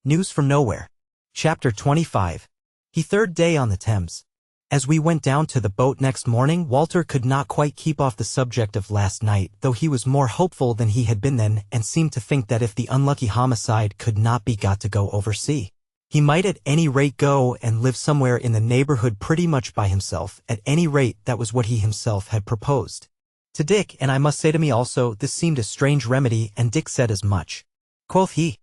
News from Nowhere. Chapter 25. The third day on the Thames. As we went down to the boat next morning, Walter could not quite keep off the subject of last night, though he was more hopeful than he had been then, and seemed to think that if the unlucky homicide could not be got to go overseas, he might at any rate go and live somewhere in the neighborhood pretty much by himself. At any rate, that was what he himself had proposed to Dick, and I must say to me also, this seemed a strange remedy, and Dick said as much. Quoth he,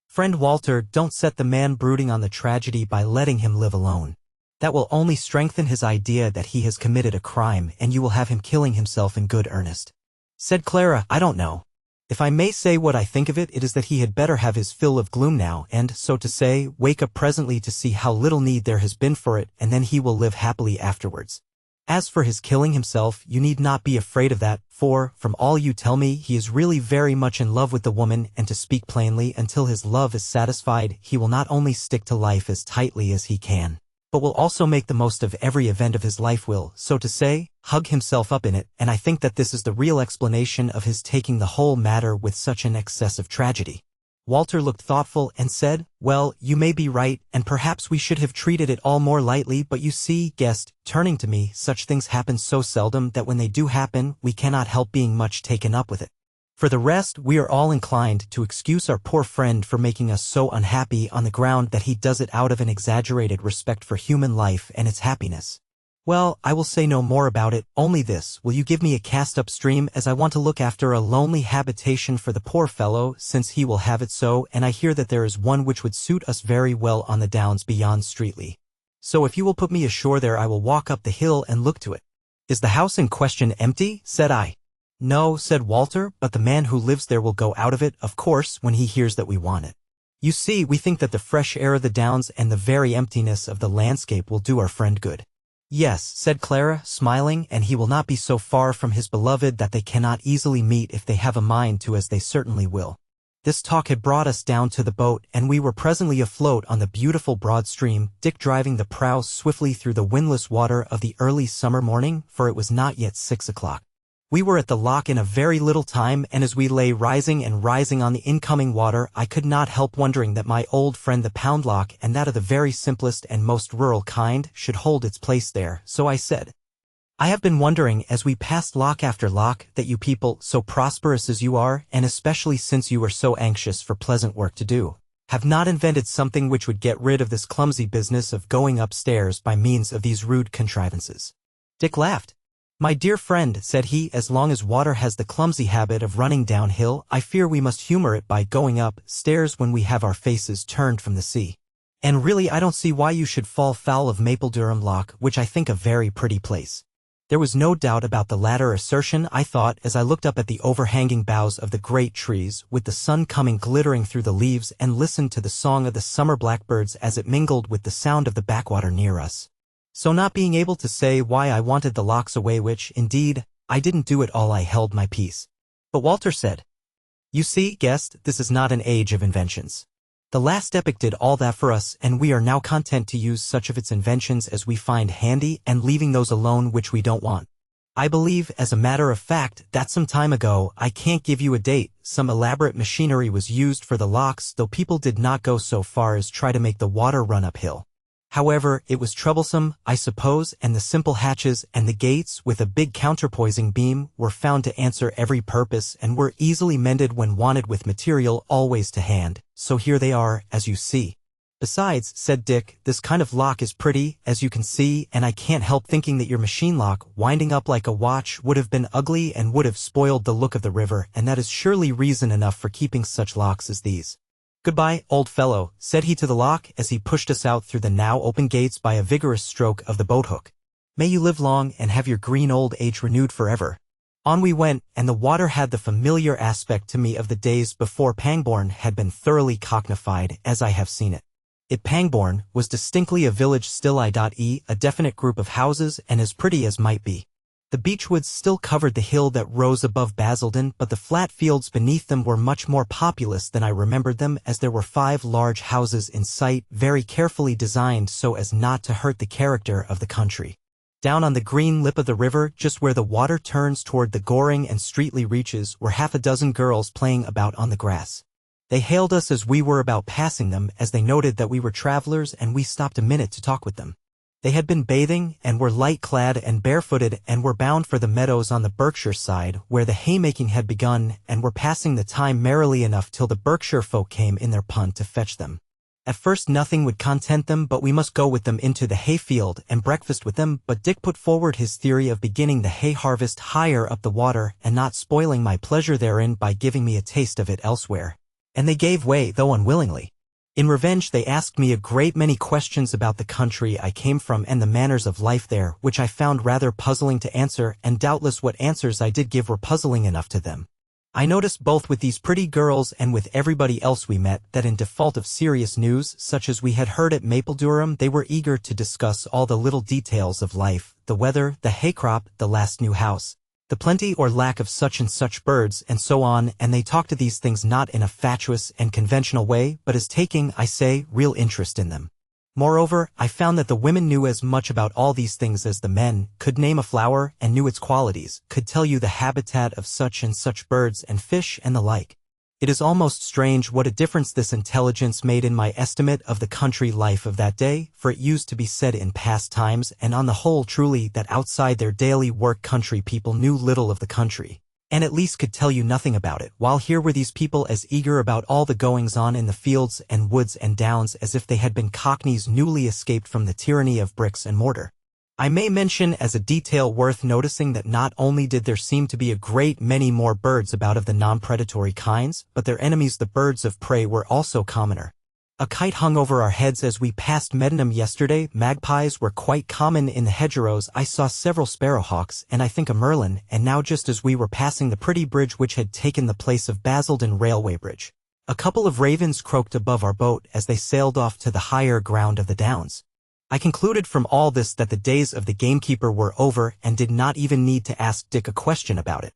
"Friend Walter, don't set the man brooding on the tragedy by letting him live alone. That will only strengthen his idea that he has committed a crime, and you will have him killing himself in good earnest." Said Clara, "I don't know. If I may say what I think of it, it is that he had better have his fill of gloom now, and, so to say, wake up presently to see how little need there has been for it, and then he will live happily afterwards. As for his killing himself, you need not be afraid of that, for, from all you tell me, he is really very much in love with the woman, and to speak plainly, until his love is satisfied, he will not only stick to life as tightly as he can, but will also make the most of every event of his life, will, so to say, hug himself up in it, and I think that this is the real explanation of his taking the whole matter with such an excess of tragedy." Walter looked thoughtful and said, "Well, you may be right, and perhaps we should have treated it all more lightly, but you see, guest," turning to me, "such things happen so seldom that when they do happen, we cannot help being much taken up with it. For the rest, we are all inclined to excuse our poor friend for making us so unhappy on the ground that he does it out of an exaggerated respect for human life and its happiness. Well, I will say no more about it, only this, will you give me a cast upstream, as I want to look after a lonely habitation for the poor fellow, since he will have it so, and I hear that there is one which would suit us very well on the downs beyond Streatley. So if you will put me ashore there, I will walk up the hill and look to it." "Is the house in question empty?" said I. "No," said Walter, "but the man who lives there will go out of it, of course, when he hears that we want it. You see, we think that the fresh air of the downs and the very emptiness of the landscape will do our friend good." "Yes," said Clara, smiling, "and he will not be so far from his beloved that they cannot easily meet if they have a mind to, as they certainly will." This talk had brought us down to the boat, and we were presently afloat on the beautiful broad stream, Dick driving the prow swiftly through the windless water of the early summer morning, for it was not yet 6 o'clock. We were at the lock in a very little time, and as we lay rising and rising on the incoming water, I could not help wondering that my old friend the Pound Lock, and that of the very simplest and most rural kind, should hold its place there, so I said, "I have been wondering, as we passed lock after lock, that you people, so prosperous as you are, and especially since you are so anxious for pleasant work to do, have not invented something which would get rid of this clumsy business of going upstairs by means of these rude contrivances." Dick laughed. "My dear friend," said he, "as long as water has the clumsy habit of running downhill, I fear we must humor it by going up stairs when we have our faces turned from the sea. And really I don't see why you should fall foul of Mapledurham Lock, which I think a very pretty place." There was no doubt about the latter assertion, I thought, as I looked up at the overhanging boughs of the great trees, with the sun coming glittering through the leaves, and listened to the song of the summer blackbirds as it mingled with the sound of the backwater near us. So not being able to say why I wanted the locks away, which, indeed, I didn't do at all, I held my peace. But Walter said, "You see, guest, this is not an age of inventions. The last epoch did all that for us, and we are now content to use such of its inventions as we find handy, and leaving those alone which we don't want. I believe, as a matter of fact, that some time ago, I can't give you a date, some elaborate machinery was used for the locks, though people did not go so far as try to make the water run uphill. However, it was troublesome, I suppose, and the simple hatches and the gates, with a big counterpoising beam, were found to answer every purpose and were easily mended when wanted with material always to hand, so here they are, as you see. Besides," said Dick, "this kind of lock is pretty, as you can see, and I can't help thinking that your machine lock, winding up like a watch, would have been ugly and would have spoiled the look of the river, and that is surely reason enough for keeping such locks as these. Goodbye, old fellow," said he to the lock, as he pushed us out through the now open gates by a vigorous stroke of the boat-hook. "May you live long and have your green old age renewed forever." On we went, and the water had the familiar aspect to me of the days before Pangbourne had been thoroughly cockneyfied as I have seen it. Pangbourne was distinctly a village still, i.e., a definite group of houses, and as pretty as might be. The beechwoods still covered the hill that rose above Basildon, but the flat fields beneath them were much more populous than I remembered them, as there were 5 large houses in sight, very carefully designed so as not to hurt the character of the country. Down on the green lip of the river, just where the water turns toward the Goring and Streatley reaches, were half a dozen girls playing about on the grass. They hailed us as we were about passing them, as they noted that we were travelers, and we stopped a minute to talk with them. They had been bathing, and were light-clad and barefooted, and were bound for the meadows on the Berkshire side, where the haymaking had begun, and were passing the time merrily enough till the Berkshire folk came in their punt to fetch them. At first nothing would content them, but we must go with them into the hayfield and breakfast with them, but Dick put forward his theory of beginning the hay harvest higher up the water, and not spoiling my pleasure therein by giving me a taste of it elsewhere. And they gave way, though unwillingly. In revenge they asked me a great many questions about the country I came from and the manners of life there, which I found rather puzzling to answer, and doubtless what answers I did give were puzzling enough to them. I noticed both with these pretty girls and with everybody else we met that in default of serious news, such as we had heard at Mapledurham, they were eager to discuss all the little details of life, the weather, the hay crop, the last new house, the plenty or lack of such and such birds, and so on, and they talked of these things not in a fatuous and conventional way, but as taking, I say, real interest in them. Moreover, I found that the women knew as much about all these things as the men, could name a flower and knew its qualities, could tell you the habitat of such and such birds and fish and the like. It is almost strange what a difference this intelligence made in my estimate of the country life of that day, for it used to be said in past times, and on the whole truly, that outside their daily work country people knew little of the country, and at least could tell you nothing about it, while here were these people as eager about all the goings-on in the fields and woods and downs as if they had been cockneys newly escaped from the tyranny of bricks and mortar. I may mention as a detail worth noticing that not only did there seem to be a great many more birds about of the non-predatory kinds, but their enemies the birds of prey were also commoner. A kite hung over our heads as we passed Meddenham yesterday, magpies were quite common in the hedgerows, I saw several sparrowhawks, and I think a merlin, and now just as we were passing the pretty bridge which had taken the place of Basildon Railway Bridge, a couple of ravens croaked above our boat as they sailed off to the higher ground of the downs. I concluded from all this that the days of the gamekeeper were over and did not even need to ask Dick a question about it.